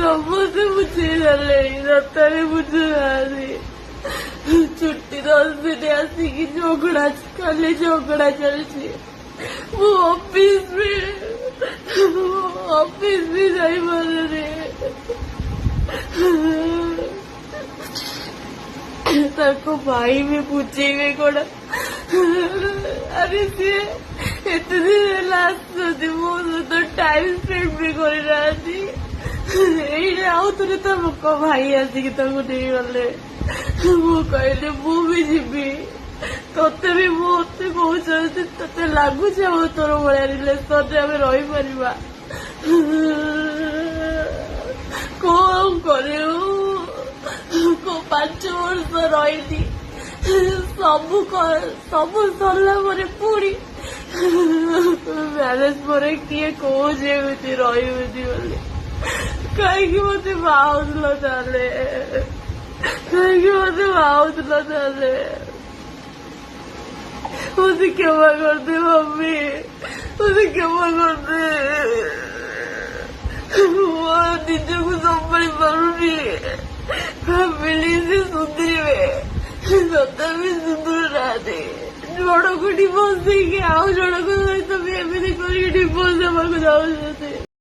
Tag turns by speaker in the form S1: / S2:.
S1: ସମସ୍ତେ ବୁଝେଇଦେଲେଣି, ରତାରେ ବୁଝୁନାହାନ୍ତି। ଛୁଟି 10 ଦିନ ଆସିକି ଖାଲି ଝଗଡ଼ା ଚାଲିଛି। ମୁଁ ଅଫିସ ବି ଯାଇପାରୁନି। ତାଙ୍କ ଭାଇ ବି ବୁଝେଇବେ କଣ? ଆରେ ସିଏ ଏତେ ଦିନ ହେଲା ଆସୁଛନ୍ତି, ମୋ ସହିତ ଟାଇମ ସ୍ପେଣ୍ଡ ବି କରିନାହାନ୍ତି। ଏଇଟା ଆଉ ଥରେ ତା ଭାଇ ଆସିକି ତାକୁ ନେଇଗଲେ। ମୁଁ କହିଲି ମୁଁ ବି ଯିବି, ତତେ ବି ମତେ କହୁଛନ୍ତି ତତେ ଲାଗୁଛି ଆଉ ତୋର ଭଳିଆ ରିଲେସନରେ ଆମେ ରହିପାରିବା? କଣ କରିବୁ? 5 ବର୍ଷ ରହିଲି, ସବୁ ସରିଲା ପରେ ପୁଣି ମ୍ୟାରେଜ ପରେ କିଏ କହୁଛି ଏମିତି ରହିବେନି ବୋଲି? କାହିଁକି ମତେ ବାହାଉଥିଲ ତାହେଲେ? मुझे क्षमा कर दे मम्मी, मुझे क्षमा कर दे। ନିଜକୁ ସମ୍ଭାଳି ପାରୁନି। ଫ୍ୟାମିଲି ସେ ସୁଧୁରିବେ, ତଥାପି ସୁଧୁରୁ ନାହାନ୍ତି। ଜଣକୁ ଡିଭୋର୍ସ ଦେଇକି ଆଉ ଜଣଙ୍କ ସହିତ ବି ଏମିତି କରିକି ଡିଭୋର୍ସ ଦେବାକୁ ଯାଉଛନ୍ତି।